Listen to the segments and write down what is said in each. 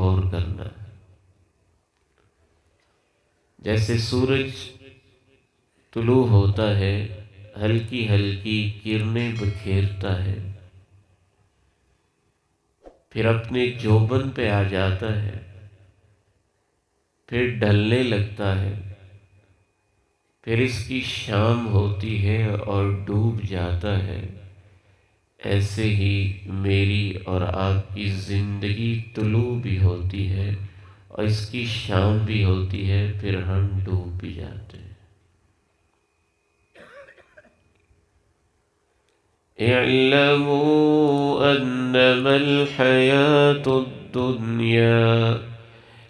غور کرنا ہے۔ جیسے سورج طلوع ہوتا ہے، ہلکی ہلکی کرنیں بکھیرتا ہے، پھر اپنے جوبن پہ آ جاتا ہے، پھر ڈھلنے لگتا ہے، پھر اس کی شام ہوتی ہے اور ڈوب جاتا ہے، ایسے ہی میری اور آپ کی زندگی طلوع بھی ہوتی ہے اور اس کی شام بھی ہوتی ہے، پھر ہم ڈوب بھی جاتے ہیں۔ اعلموا انما الحیاة الدنیا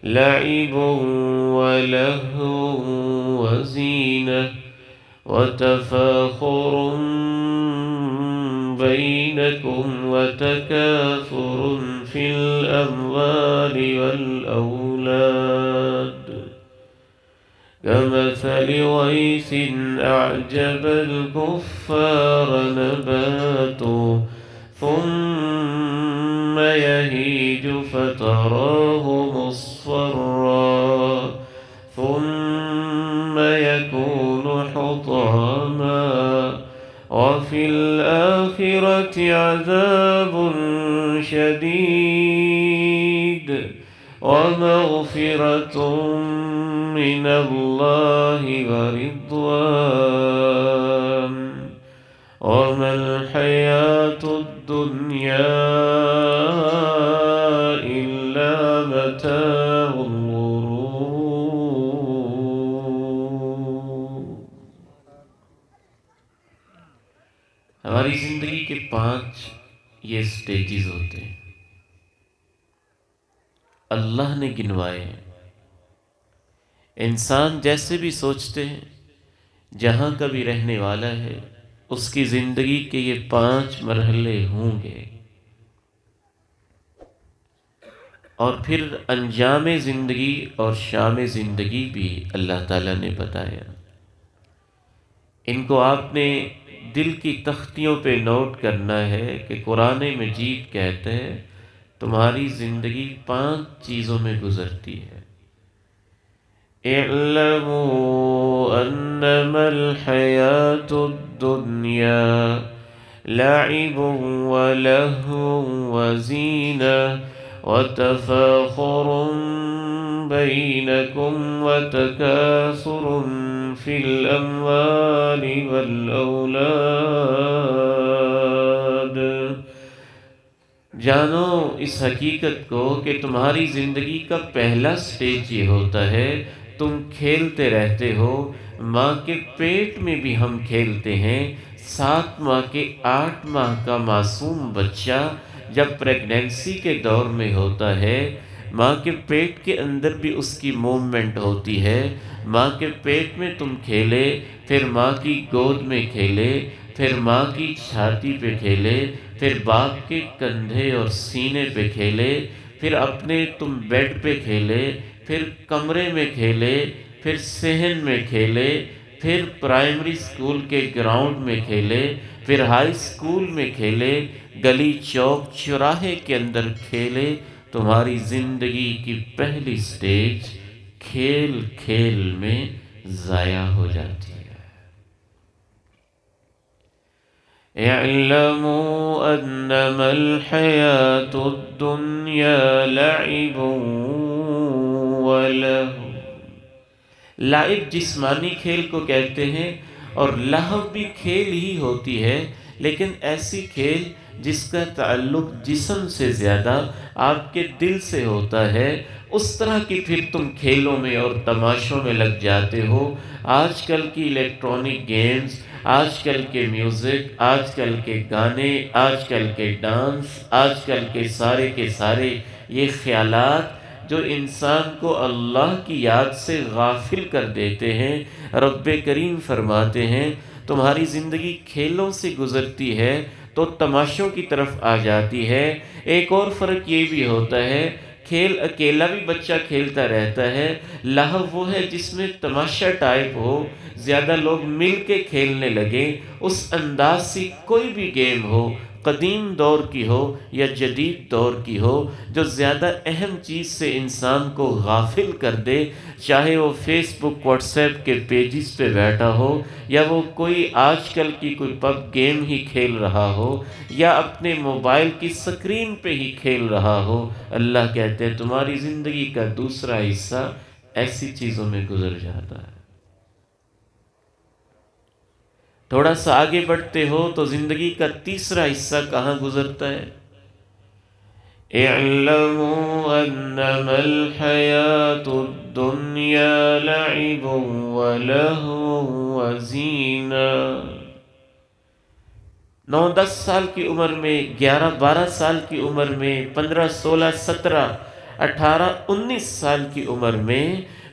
لعب ولهو وزینة وتفاخر بينكم وتكاثر في الأموال والأولاد كمثل غيث أعجب الكفار نباته ثم يهيج فتراه مصفرا ثم يكون حطاما وفي الآخرة عذاب شديد ومغفرة من الله ورضوان وما الحياة الدنيا إلا متاع الغرور۔ ہماری زندگی کے 5 یہ سٹیجز ہوتے ہیں، اللہ نے گنوائے ہیں۔ انسان جیسے بھی سوچتے ہیں جہاں کا بھی رہنے والا ہے، اس کی زندگی کے یہ 5 مرحلے ہوں گے، اور پھر انجام زندگی اور شام زندگی بھی اللہ تعالیٰ نے بتایا۔ ان کو آپ نے دل کی تختیوں پہ نوٹ کرنا ہے کہ قرآن مجید کہتے ہیں تمہاری زندگی 5 چیزوں میں گزرتی ہے۔ اعلموا انما الحیاة الدنیا لعب ولهو وزینة وتفاخر بینکم وتکاثر فی الاموال والاولاد۔ جانو اس حقیقت کو کہ تمہاری زندگی کا پہلا سٹیج یہ ہوتا ہے، تم کھیلتے رہتے ہو۔ ماں کے پیٹ میں بھی ہم کھیلتے ہیں۔ 7 ماہ کے 8 ماہ کا معصوم بچہ جب پریگنینسی کے دور میں ہوتا ہے، ماں کے پیٹ کے اندر بھی اس کی موومنٹ ہوتی ہے۔ ماں کے پیٹ میں تم کھیلے، پھر ماں کی گود میں کھیلے، پھر ماں کی چھاتی پہ کھیلے، پھر باپ کے کندھے اور سینے پہ کھیلے، پھر اپنے تم بیڈ پہ کھیلے، پھر کمرے میں کھیلے، پھر صحن میں کھیلے، پھر پرائمری اسکول کے گراؤنڈ میں کھیلے، پھر ہائی اسکول میں کھیلے، گلی چوک چوراہے کے اندر کھیلے۔ تمہاری زندگی کی پہلی سٹیج کھیل کھیل میں ضائع ہو جاتی ہے۔ اعلموا انما الحیاة الدنیا لعب ولہو۔ لعب جسمانی کھیل کو کہتے ہیں، اور لہو بھی کھیل ہی ہوتی ہے، لیکن ایسی کھیل جس کا تعلق جسم سے زیادہ آپ کے دل سے ہوتا ہے، اس طرح کی پھر تم کھیلوں میں اور تماشوں میں لگ جاتے ہو۔ آج کل کی الیکٹرانک گیمز، آج کل کے میوزک، آج کل کے گانے، آج کل کے ڈانس، آج کل کے سارے یہ خیالات جو انسان کو اللہ کی یاد سے غافل کر دیتے ہیں، رب کریم فرماتے ہیں تمہاری زندگی کھیلوں سے گزرتی ہے تو تماشوں کی طرف آ جاتی ہے۔ ایک اور فرق یہ بھی ہوتا ہے، کھیل اکیلا بھی بچہ کھیلتا رہتا ہے، لہو وہ ہے جس میں تماشا ٹائپ ہو، زیادہ لوگ مل کے کھیلنے لگے، اس انداز سے کوئی بھی گیم ہو، قدیم دور کی ہو یا جدید دور کی ہو، جو زیادہ اہم چیز سے انسان کو غافل کر دے، چاہے وہ فیس بک واٹس ایپ کے پیجز پہ بیٹھا ہو، یا وہ کوئی آج کل کی کوئی پب گیم ہی کھیل رہا ہو، یا اپنے موبائل کی سکرین پہ ہی کھیل رہا ہو، اللہ کہتے ہیں تمہاری زندگی کا دوسرا حصہ ایسی چیزوں میں گزر جاتا ہے۔ تھوڑا سا آگے بڑھتے ہو تو زندگی کا تیسرا حصہ کہاں گزرتا ہے؟ اعلموا انما الحیات الدنیا لعب ولہو وزینہ۔ 9-10 سال کی عمر میں، 11-12 سال کی عمر میں، 15, 16, 17, 18, 19 سال کی عمر میں،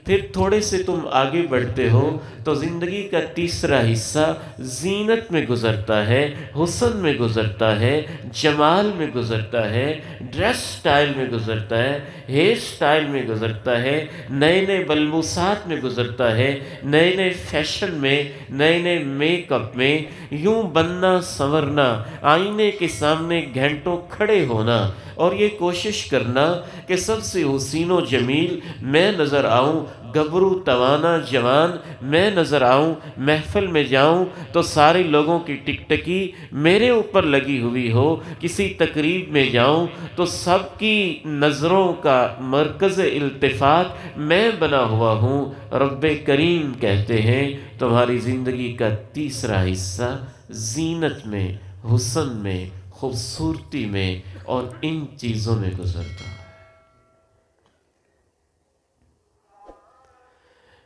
پھر تھوڑے سے تم آگے بڑھتے ہو تو زندگی کا تیسرا حصہ زینت میں گزرتا ہے، حسن میں گزرتا ہے، جمال میں گزرتا ہے، ڈریس سٹائل میں گزرتا ہے، ہیئر سٹائل میں گزرتا ہے، نئے نئے ملبوسات میں گزرتا ہے، نئے نئے فیشن میں، نئے نئے میک اپ میں، یوں بننا سنورنا، آئینے کے سامنے گھنٹوں کھڑے ہونا اور یہ کوشش کرنا کہ سب سے حسین و جمیل میں نظر آؤں، گبرو توانا جوان میں نظر آؤں، محفل میں جاؤں تو سارے لوگوں کی ٹکٹکی میرے اوپر لگی ہوئی ہو، کسی تقریب میں جاؤں تو سب کی نظروں کا مرکز التفات میں بنا ہوا ہوں۔ رب کریم کہتے ہیں تمہاری زندگی کا تیسرا حصہ زینت میں، حسن میں، خوبصورتی میں اور ان چیزوں میں گزرتا ہے۔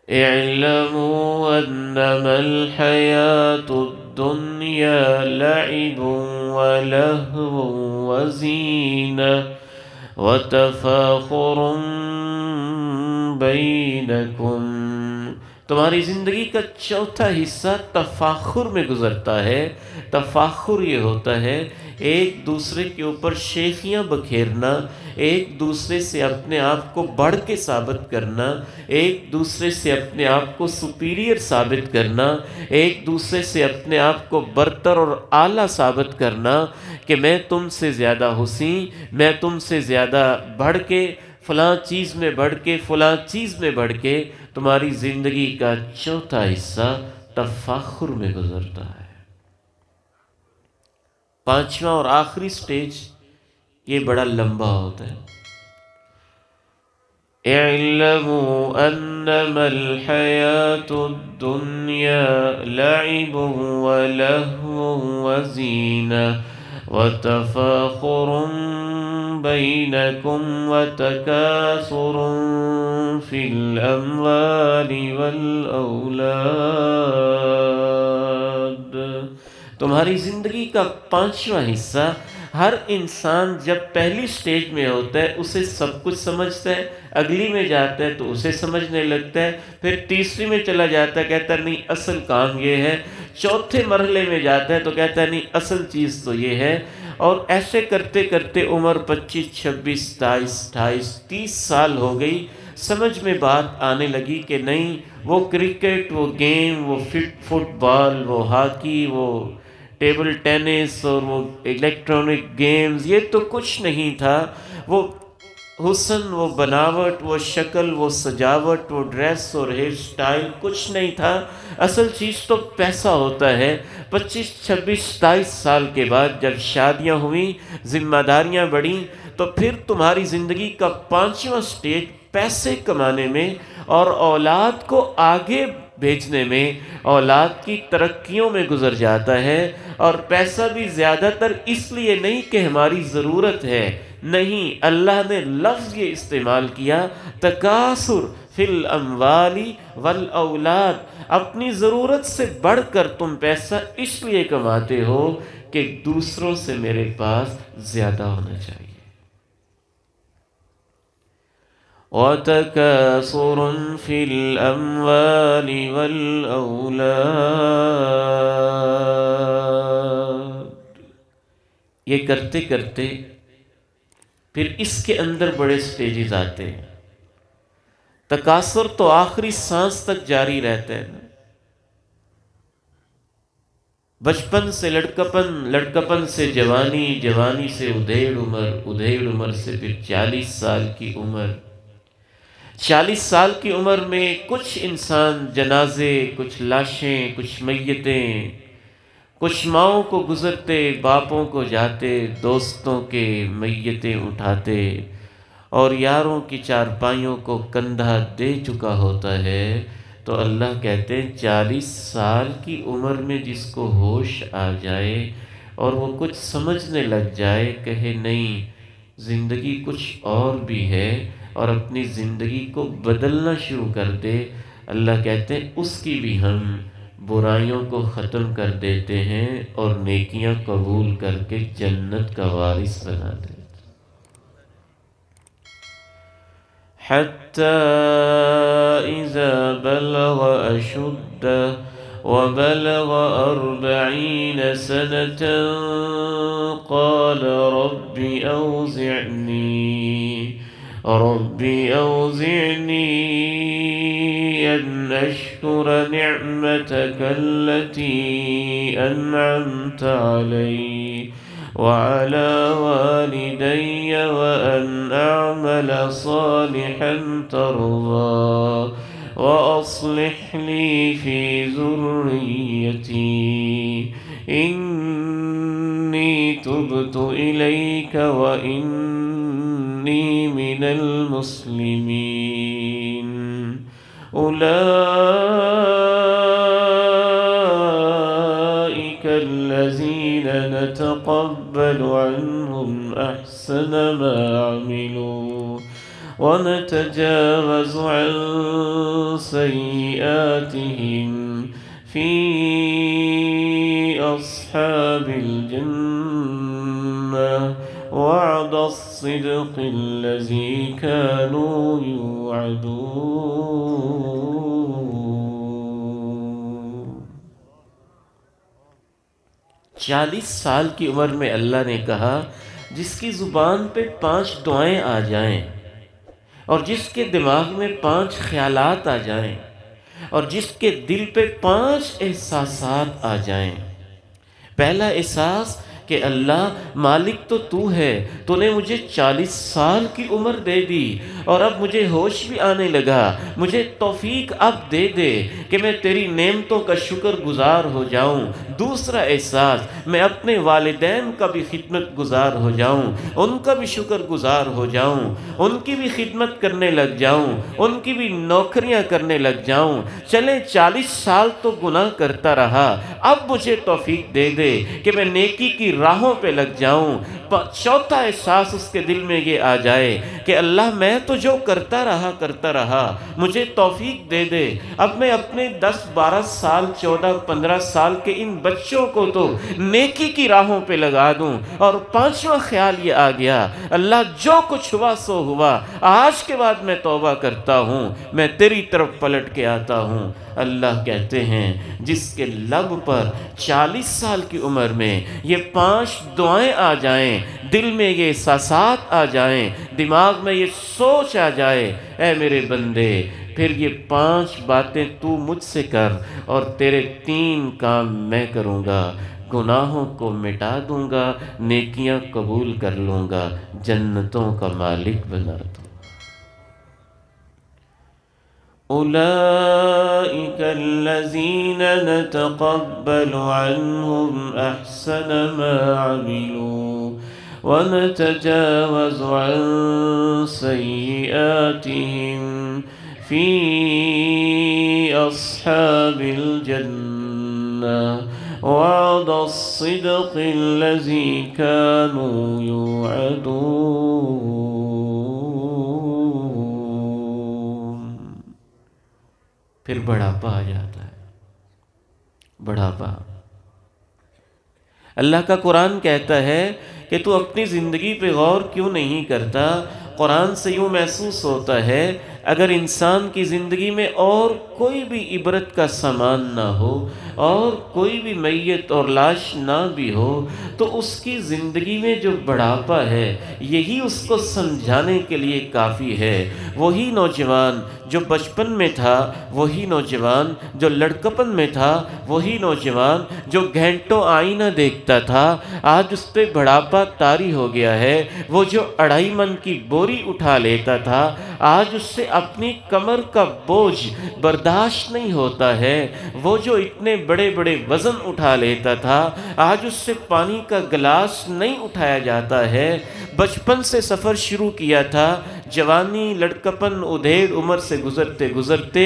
اعلموا انما الحیات الدنیا لعب ولہو وزینہ وتفاخر بینکم۔ تمہاری زندگی کا چوتھا حصہ تفاخر میں گزرتا ہے۔ تفاخر یہ ہوتا ہے ایک دوسرے کے اوپر شیخیاں بکھیرنا، ایک دوسرے سے اپنے آپ کو بڑھ کے ثابت کرنا، ایک دوسرے سے اپنے آپ کو سپیریئر ثابت کرنا، ایک دوسرے سے اپنے آپ کو برتر اور اعلیٰ ثابت کرنا کہ میں تم سے زیادہ حسین، میں تم سے زیادہ بڑھ کے، فلاں چیز میں بڑھ کے، فلاں چیز میں بڑھ کے۔ تمہاری زندگی کا چوتھا حصہ تفاخر میں گزرتا ہے۔ پانچواں اور آخری سٹیج یہ بڑا لمبا ہوتا ہے۔ اعلموا انما الحیات الدنیا لعب ولہو وزینہ وتفاخر بینکم وتکاثر فی الاموال والاولاد۔ تمہاری زندگی کا پانچواں حصہ، ہر انسان جب پہلی سٹیج میں ہوتا ہے اسے سب کچھ سمجھتا ہے، اگلی میں جاتا ہے تو اسے سمجھنے لگتا ہے، پھر تیسری میں چلا جاتا ہے کہتا ہے نہیں اصل کام یہ ہے، چوتھے مرحلے میں جاتا ہے تو کہتا ہے نہیں اصل چیز تو یہ ہے، اور ایسے کرتے کرتے عمر 25، 26، 27، 28، 30 سال ہو گئی، سمجھ میں بات آنے لگی کہ نہیں وہ کرکٹ، وہ گیم، وہ فٹ بال، وہ ہاکی، وہ ٹیبل ٹینس اور وہ الیکٹرانک گیمز یہ تو کچھ نہیں تھا، وہ حسن، وہ بناوٹ، وہ شکل، وہ سجاوٹ، وہ ڈریس اور ہیئر سٹائل کچھ نہیں تھا، اصل چیز تو پیسہ ہوتا ہے۔ 25، 26، 27 سال کے بعد جب شادیاں ہوئیں، ذمہ داریاں بڑھیں، تو پھر تمہاری زندگی کا پانچواں سٹیج پیسے کمانے میں اور اولاد کو آگے بھیجنے میں، اولاد کی ترقیوں میں گزر جاتا ہے۔ اور پیسہ بھی زیادہ تر اس لیے نہیں کہ ہماری ضرورت ہے، نہیں، اللہ نے لفظ یہ استعمال کیا تکاثر فی الاموال والاولاد، اپنی ضرورت سے بڑھ کر تم پیسہ اس لیے کماتے ہو کہ دوسروں سے میرے پاس زیادہ ہونا چاہیے۔ وَتَكَاثُرٌ فِي الْأَمْوَالِ وَالْأَوْلَادِ۔ یہ کرتے کرتے پھر اس کے اندر بڑے سٹیجز آتے ہیں۔ تکاثر تو آخری سانس تک جاری رہتا ہے نا، بچپن سے لڑکپن، لڑکپن سے جوانی، جوانی سے ادھیڑ عمر، ادھیڑ عمر سے پھر 40 سال کی عمر۔ 40 سال کی عمر میں کچھ انسان جنازے، کچھ لاشیں، کچھ میتیں، کچھ ماؤں کو گزرتے، باپوں کو جاتے، دوستوں کے میتیں اٹھاتے اور یاروں کی چارپائیوں کو کندھا دے چکا ہوتا ہے، تو اللہ کہتے ہیں 40 سال کی عمر میں جس کو ہوش آ جائے اور وہ کچھ سمجھنے لگ جائے، کہے نہیں زندگی کچھ اور بھی ہے، اور اپنی زندگی کو بدلنا شروع کر دے، اللہ کہتے ہیں اس کی بھی ہم برائیوں کو ختم کر دیتے ہیں اور نیکیاں قبول کر کے جنت کا وارث بنا دیتے ہیں۔ حتى إذا بلغ أشده وبلغ 40 سنة قال رب أوزعني أن أشكر نعمتك التي أنعمت علي وعلى والدي وأن أعمل صالحا ترضى وأصلح لي في ذريتي إني تبت إليك وإني من المسلمين أولئك الذين نتقبل عنهم أحسن ما عملوا ونتجاوز عن سيئاتهم في أصحاب الجنة وعد الصدق الذي كانوا يوعدون۔ 40 سال کی عمر میں اللہ نے کہا جس کی زبان پہ 5 دعائیں آ جائیں اور جس کے دماغ میں 5 خیالات آ جائیں اور جس کے دل پہ 5 احساسات آ جائیں۔ پہلا احساس کہ اللہ مالک تو ہے، تو نے مجھے 40 سال کی عمر دے دی اور اب مجھے ہوش بھی آنے لگا، مجھے توفیق اب دے دے کہ میں تیری نعمتوں کا شکر گزار ہو جاؤں۔ دوسرا احساس میں اپنے والدین کا بھی خدمت گزار ہو جاؤں، ان کا بھی شکر گزار ہو جاؤں، ان کی بھی خدمت کرنے لگ جاؤں، ان کی بھی نوکریاں کرنے لگ جاؤں۔ چلے 40 سال تو گناہ کرتا رہا، اب مجھے توفیق دے دے کہ میں نیکی کی راہوں پہ لگ جاؤں۔ چوتھا احساس اس کے دل میں یہ آ جائے کہ اللہ میں تو جو کرتا رہا مجھے توفیق دے دے، اب میں اپنے 10 12 سال 14 15 سال کے ان بچوں کو تو نیکی کی راہوں پہ لگا دوں۔ اور 5واں خیال یہ آ گیا، اللہ جو کچھ ہوا سو ہوا، آج کے بعد میں توبہ کرتا ہوں، میں تیری طرف پلٹ کے آتا ہوں۔ اللہ کہتے ہیں جس کے لب پر 40 سال کی عمر میں یہ 5 دعائیں آ جائیں، دل میں یہ احساسات آ جائیں، دماغ میں یہ سوچ آ جائے، اے میرے بندے پھر یہ 5 باتیں تو مجھ سے کر اور تیرے 3 کام میں کروں گا، گناہوں کو مٹا دوں گا، نیکیاں قبول کر لوں گا، جنتوں کا مالک بنا دوں۔ أولئك الذين نتقبل عنهم أحسن ما عملوا ونتجاوز عن سيئاتهم في أصحاب الجنة وعد الصدق الذي كانوا يوعدون۔ پھر بڑھاپا آ جاتا ہے، بڑھاپا۔ اللہ کا قرآن کہتا ہے کہ تو اپنی زندگی پہ غور کیوں نہیں کرتا؟ قرآن سے یوں محسوس ہوتا ہے اگر انسان کی زندگی میں اور کوئی بھی عبرت کا سامان نہ ہو اور کوئی بھی میت اور لاش نہ بھی ہو تو اس کی زندگی میں جو بڑھاپا ہے یہی اس کو سمجھانے کے لیے کافی ہے۔ وہی نوجوان جو بچپن میں تھا، وہی نوجوان جو لڑکپن میں تھا، وہی نوجوان جو گھنٹوں آئینہ دیکھتا تھا، آج اس پہ بڑھاپا طاری ہو گیا ہے۔ وہ جو 2.5 من کی بوری اٹھا لیتا تھا، آج اس سے اپنی کمر کا بوجھ برداشت نہیں ہوتا ہے۔ وہ جو اتنے بڑے بڑے وزن اٹھا لیتا تھا، آج اس سے پانی کا گلاس نہیں اٹھایا جاتا ہے۔ بچپن سے سفر شروع کیا تھا، جوانی لڑکپن ادھیڑ عمر سے گزرتے گزرتے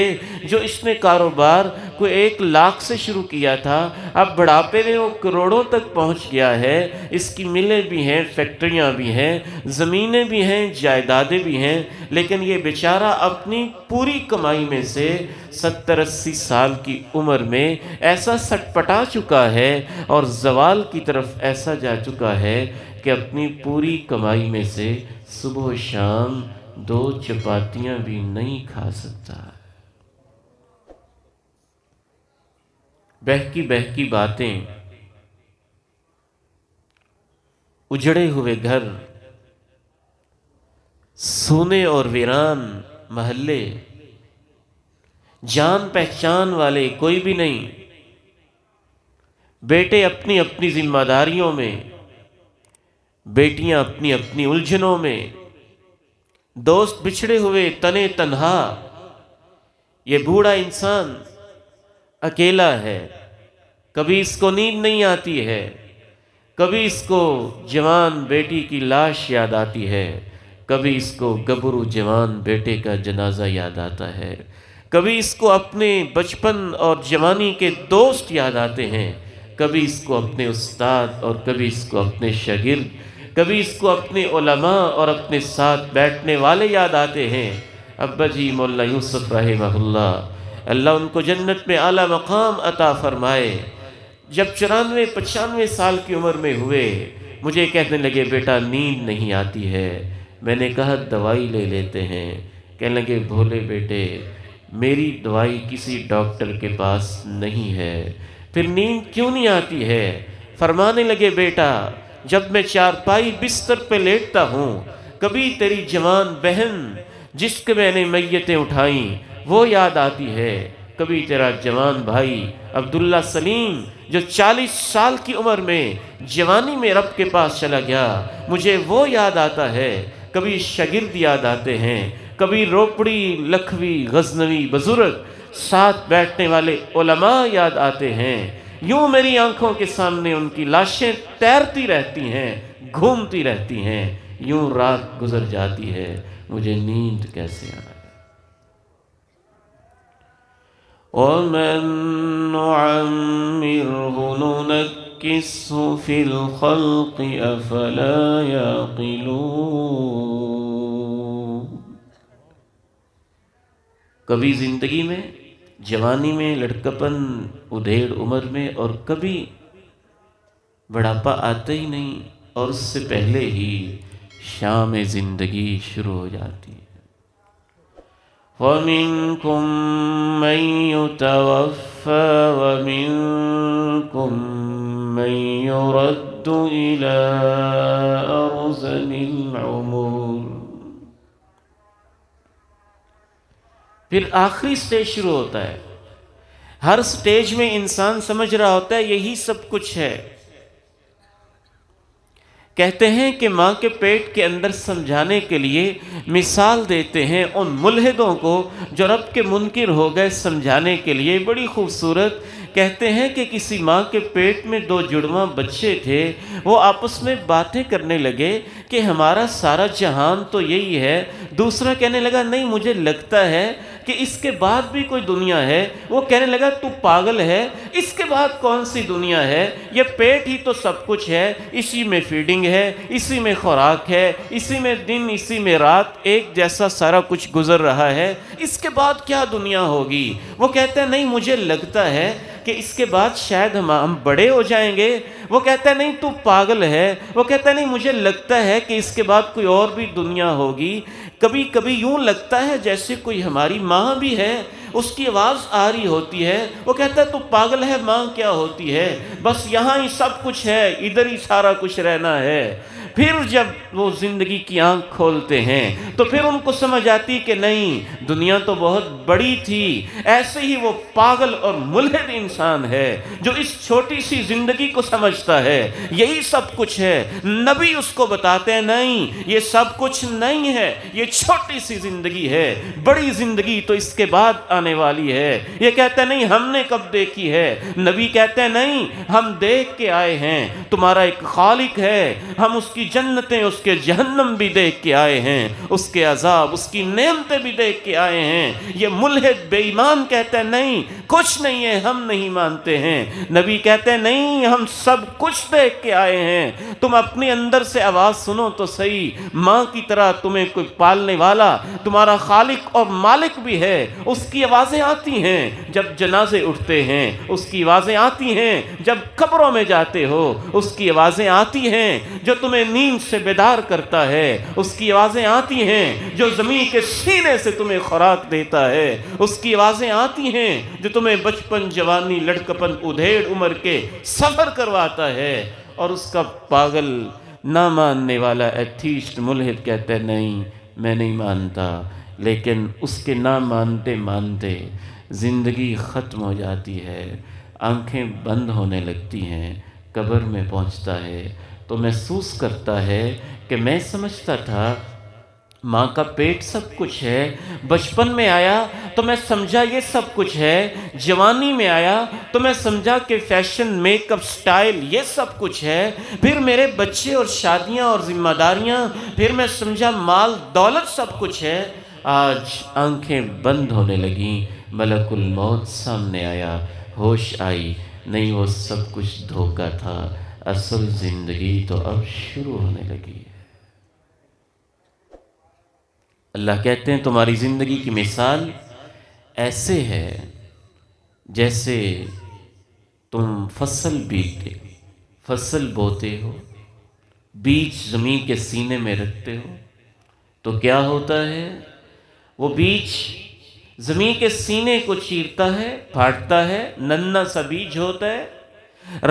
جو اس نے کاروبار کو 1 لاکھ سے شروع کیا تھا، اب بڑھاپے میں وہ کروڑوں تک پہنچ گیا ہے۔ اس کی ملیں بھی ہیں، فیکٹریاں بھی ہیں، زمینیں بھی ہیں، جائیدادیں بھی ہیں، لیکن یہ بیچارہ اپنی پوری کمائی میں سے 70-80 سال کی عمر میں ایسا سٹ پٹا چکا ہے اور زوال کی طرف ایسا جا چکا ہے کہ اپنی پوری کمائی میں سے صبح و شام 2 چپاتیاں بھی نہیں کھا سکتا۔ بہکی بہکی باتیں، اجڑے ہوئے گھر، سونے اور ویران محلے، جان پہچان والے کوئی بھی نہیں، بیٹے اپنی اپنی ذمہ داریوں میں، بیٹیاں اپنی اپنی الجھنوں میں، دوست بچھڑے ہوئے تنے تنہا، یہ بوڑھا انسان اکیلا ہے۔ کبھی اس کو نیند نہیں آتی ہے، کبھی اس کو جوان بیٹی کی لاش یاد آتی ہے، کبھی اس کو گبرو جوان بیٹے کا جنازہ یاد آتا ہے، کبھی اس کو اپنے بچپن اور جوانی کے دوست یاد آتے ہیں، کبھی اس کو اپنے استاد اور کبھی اس کو اپنے شاگرد، کبھی اس کو اپنے علماء اور اپنے ساتھ بیٹھنے والے یاد آتے ہیں۔ ابا جی مولانا یوسف رحمہ اللہ ان کو جنت میں اعلیٰ مقام عطا فرمائے، جب 94-95 سال کی عمر میں ہوئے مجھے کہنے لگے بیٹا نیند نہیں آتی ہے۔ میں نے کہا دوائی لے لیتے ہیں۔ کہنے لگے بھولے بیٹے میری دوائی کسی ڈاکٹر کے پاس نہیں ہے، پھر نیند کیوں نہیں آتی ہے؟ فرمانے لگے بیٹا جب میں چارپائی بستر پہ لیٹتا ہوں کبھی تیری جوان بہن جس کے میں نے میتیں اٹھائیں وہ یاد آتی ہے، کبھی تیرا جوان بھائی عبداللہ سلیم جو 40 سال کی عمر میں جوانی میں رب کے پاس چلا گیا مجھے وہ یاد آتا ہے، کبھی شاگرد یاد آتے ہیں، کبھی روپڑی لکھوی غزنوی بزرگ ساتھ بیٹھنے والے علماء یاد آتے ہیں۔ یوں میری آنکھوں کے سامنے ان کی لاشیں تیرتی رہتی ہیں، گھومتی رہتی ہیں، یوں رات گزر جاتی ہے، مجھے نیند کیسے آئے؟ وَمَن نُعَمِّرْهُ نُنَكِّسْهُ فِي الْخَلْقِ أَفَلَا يَعْقِلُونَ۔ کبھی زندگی میں جوانی میں لڑکپن ادھیڑ عمر میں اور کبھی بڑھاپا آتا ہی نہیں اور اس سے پہلے ہی شام زندگی شروع ہو جاتی ہے۔ وَمِنْكُمْ مَنْ يُتَوَفَّى وَمِنْكُمْ مَنْ يُرَدُّ إِلَىٰ أَرْذَلِ الْعُمُرِ۔ پھر آخری سٹیج شروع ہوتا ہے۔ ہر سٹیج میں انسان سمجھ رہا ہوتا ہے یہی سب کچھ ہے۔ کہتے ہیں کہ ماں کے پیٹ کے اندر سمجھانے کے لیے مثال دیتے ہیں ان ملحدوں کو جو رب کے منکر ہو گئے، سمجھانے کے لیے بڑی خوبصورت کہتے ہیں کہ کسی ماں کے پیٹ میں 2 جڑواں بچے تھے، وہ آپس میں باتیں کرنے لگے کہ ہمارا سارا جہان تو یہی ہے، دوسرا کہنے لگا نہیں مجھے لگتا ہے کہ اس کے بعد بھی کوئی دنیا ہے، وہ کہنے لگا تو پاگل ہے، اس کے بعد کون سی دنیا ہے، یہ پیٹ ہی تو سب کچھ ہے، اسی میں فیڈنگ ہے، اسی میں خوراک ہے، اسی میں دن اسی میں رات ایک جیسا سارا کچھ گزر رہا ہے، اس کے بعد کیا دنیا ہوگی؟ وہ کہتے ہیں نہیں مجھے لگتا ہے کہ اس کے بعد شاید ہم بڑے ہو جائیں گے، وہ کہتا ہے نہیں تو پاگل ہے، وہ کہتا ہے نہیں مجھے لگتا ہے کہ اس کے بعد کوئی اور بھی دنیا ہوگی۔ کبھی کبھی یوں لگتا ہے جیسے کوئی ہماری ماں بھی ہے، اس کی آواز آ رہی ہوتی ہے، وہ کہتا ہے تو پاگل ہے، ماں کیا ہوتی ہے، بس یہاں ہی سب کچھ ہے، ادھر ہی سارا کچھ رہنا ہے۔ پھر جب وہ زندگی کی آنکھ کھولتے ہیں تو پھر ان کو سمجھ آتی کہ نہیں، دنیا تو بہت بڑی تھی۔ ایسے ہی وہ پاگل اور ملحد انسان ہے جو اس چھوٹی سی زندگی کو سمجھتا ہے یہی سب کچھ ہے۔ نبی اس کو بتاتے ہیں نہیں، یہ سب کچھ نہیں ہے، یہ چھوٹی سی زندگی ہے، بڑی زندگی تو اس کے بعد آنے والی ہے۔ یہ کہتے ہیں نہیں، ہم نے کب دیکھی ہے؟ نبی کہتے ہیں نہیں، ہم دیکھ کے آئے ہیں، تمہارا ایک خالق ہے، ہم اس کی جنتیں، اس کے جہنم بھی دیکھ کے آئے ہیں، اس کے عذاب، اس کی نعمتیں بھی دیکھ کے آئے ہیں۔ یہ ملحد بے ایمان کہتے ہیں نہیں، کچھ نہیں ہے، ہم نہیں مانتے ہیں۔ نبی کہتے ہیں نہیں، ہم سب کچھ دیکھ کے آئے ہیں، تم اپنے اندر سے آواز سنو تو صحیح، ماں کی طرح تمہیں کوئی پالنے والا، تمہارا خالق اور مالک بھی ہے۔ اس کی آوازیں آتی ہیں جب جنازے اٹھتے ہیں، اس کی آوازیں آتی ہیں جب قبروں میں جاتے ہو، اس کی آوازیں آتی ہیں جو تمہیں نیند سے بیدار کرتا ہے، اس کی آوازیں آتی ہیں جو زمین کے سینے سے تمہیں خوراک دیتا ہے، اس کی آوازیں آتی ہیں جو تمہیں بچپن، جوانی، لڑکپن، ادھیڑ عمر کے سفر کرواتا ہے۔ اور اس کا پاگل نہ ماننے والا ایتھیسٹ ملحد کہتا ہے نہیں، میں نہیں مانتا، لیکن اس کے نہ مانتے مانتے زندگی ختم ہو جاتی ہے، آنکھیں بند ہونے لگتی ہیں، قبر میں پہنچتا ہے تو محسوس کرتا ہے کہ میں سمجھتا تھا ماں کا پیٹ سب کچھ ہے، بچپن میں آیا تو میں سمجھا یہ سب کچھ ہے، جوانی میں آیا تو میں سمجھا کہ فیشن، میک اپ، سٹائل یہ سب کچھ ہے، پھر میرے بچے اور شادیاں اور ذمہ داریاں، پھر میں سمجھا مال دولت سب کچھ ہے۔ آج آنکھیں بند ہونے لگیں، ملک الموت سامنے آیا، ہوش آئی، نہیں وہ سب کچھ دھوکہ تھا، اصل زندگی تو اب شروع ہونے لگی ہے۔ اللہ کہتے ہیں تمہاری زندگی کی مثال ایسے ہے جیسے تم فصل بوتے ہو، بیج زمین کے سینے میں رکھتے ہو تو کیا ہوتا ہے؟ وہ بیج زمین کے سینے کو چیرتا ہے، پھاڑتا ہے، ننھا سا بیج ہوتا ہے،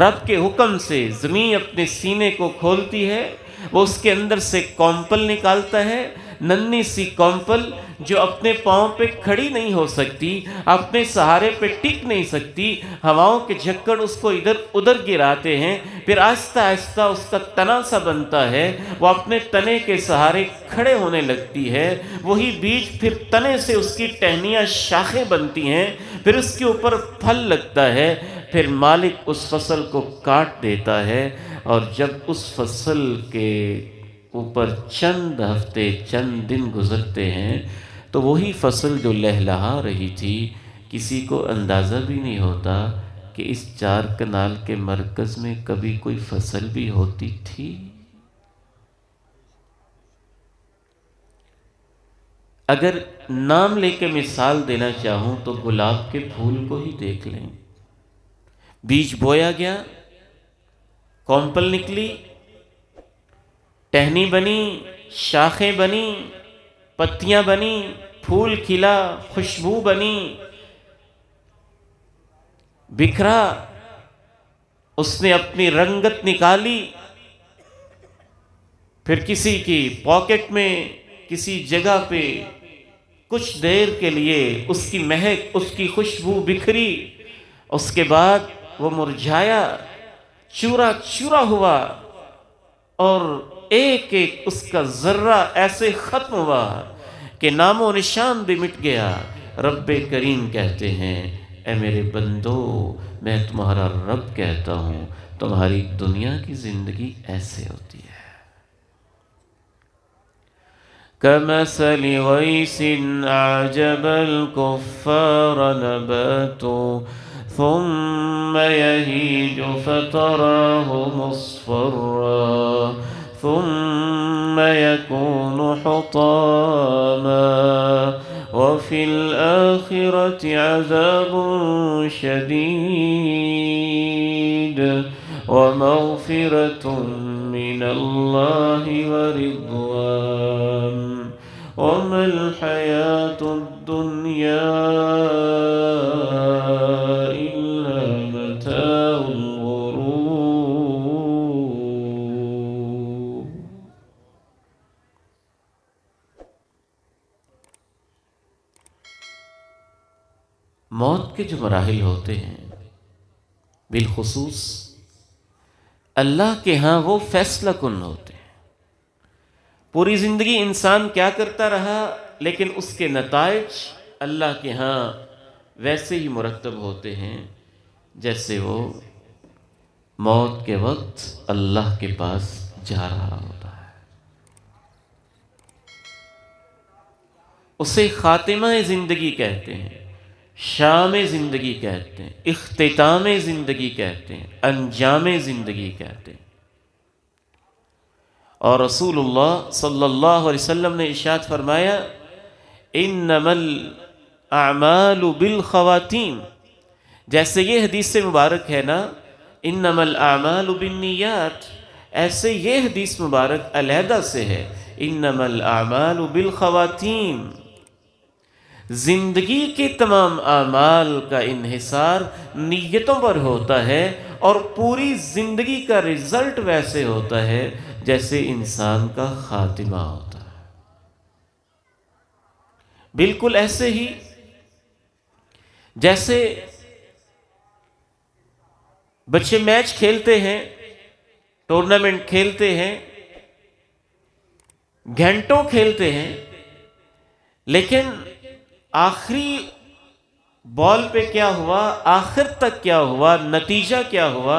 رب کے حکم سے زمین اپنے سینے کو کھولتی ہے، وہ اس کے اندر سے کونپل نکالتا ہے، ننھی سی کونپل جو اپنے پاؤں پہ کھڑی نہیں ہو سکتی، اپنے سہارے پہ ٹک نہیں سکتی، ہواؤں کے جھکڑ اس کو ادھر ادھر گراتے ہیں، پھر آہستہ آہستہ اس کا تنا سا بنتا ہے، وہ اپنے تنے کے سہارے کھڑے ہونے لگتی ہے، وہی بیج پھر تنے سے اس کی ٹہنیاں، شاخیں بنتی ہیں، پھر اس کے اوپر پھل لگتا ہے، پھر مالک اس فصل کو کاٹ دیتا ہے، اور جب اس فصل کے اوپر چند ہفتے، چند دن گزرتے ہیں تو وہی فصل جو لہلہا رہی تھی، کسی کو اندازہ بھی نہیں ہوتا کہ اس 4 کنال کے مرکز میں کبھی کوئی فصل بھی ہوتی تھی۔ اگر نام لے کے مثال دینا چاہوں تو گلاب کے پھول کو ہی دیکھ لیں، بیج بویا گیا، کونپل نکلی، ٹہنی بنی، شاخیں بنی، پتیاں بنی، پھول کھلا، خوشبو بنی، بکھرا، اس نے اپنی رنگت نکالی، پھر کسی کی پاکٹ میں، کسی جگہ پہ کچھ دیر کے لیے اس کی مہک، اس کی خوشبو بکھری، اس کے بعد وہ مرجھایا، چورا چورا ہوا، اور ایک ایک اس کا ذرہ ایسے ختم ہوا کہ نام و نشان بھی مٹ گیا۔ رب کریم کہتے ہیں اے میرے بندو، میں تمہارا رب کہتا ہوں، تمہاری دنیا کی زندگی ایسے ہوتی ہے۔ كَمَثَلِ غَيْثٍ أَعْجَبَ الْكُفَّارَ نَبَاتُهُ ثُمَّ يَهِيجُ فَتَرَاهُ مُصْفَرًّا ثُمَّ يَكُونُ حُطَامًا وَفِي الْآخِرَةِ عَذَابٌ شَدِيدٌ وَمَغْفِرَةٌ مِّنَ اللَّهِ وَرِضْوَانٌ وَمَا الحیات الدنیا الا متاع الغرور۔ موت کے جو مراحل ہوتے ہیں بالخصوص اللہ کے ہاں وہ فیصلہ کن ہوتے ہیں۔ پوری زندگی انسان کیا کرتا رہا، لیکن اس کے نتائج اللہ کے ہاں ویسے ہی مرتب ہوتے ہیں جیسے وہ موت کے وقت اللہ کے پاس جا رہا ہوتا ہے۔ اسے خاتمہ زندگی کہتے ہیں، شام زندگی کہتے ہیں، اختتام زندگی کہتے ہیں، انجام زندگی کہتے ہیں۔ اور رسول اللہ صلی اللہ علیہ وسلم نے ارشاد فرمایا انما الاعمال بالخواتیم، جیسے یہ حدیث مبارک ہے نا انما الاعمال بالنیات، ایسے یہ حدیث مبارک علیحدہ سے ہے انما الاعمال بالخواتیم۔ زندگی کے تمام اعمال کا انحصار نیتوں پر ہوتا ہے اور پوری زندگی کا رزلٹ ویسے ہوتا ہے جیسے انسان کا خاتمہ ہوتا ہے۔ بالکل ایسے ہی جیسے بچے میچ کھیلتے ہیں، ٹورنامنٹ کھیلتے ہیں، گھنٹوں کھیلتے ہیں، لیکن آخری بال پہ کیا ہوا، آخر تک کیا ہوا، نتیجہ کیا ہوا،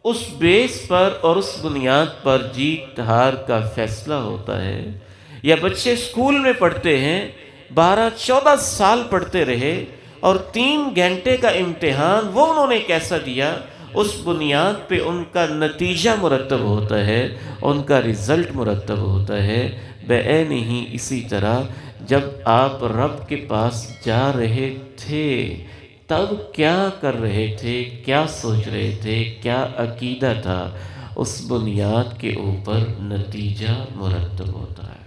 اس بیس پر اور اس بنیاد پر جیت ہار کا فیصلہ ہوتا ہے۔ یا بچے اسکول میں پڑھتے ہیں، 12-14 سال پڑھتے رہے اور 3 گھنٹے کا امتحان وہ انہوں نے کیسا دیا، اس بنیاد پہ ان کا نتیجہ مرتب ہوتا ہے، ان کا رزلٹ مرتب ہوتا ہے۔ بعین ہی اسی طرح جب آپ رب کے پاس جا رہے تھے تب کیا کر رہے تھے، کیا سوچ رہے تھے، کیا عقیدہ تھا، اس بنیاد کے اوپر نتیجہ مرتب ہوتا ہے۔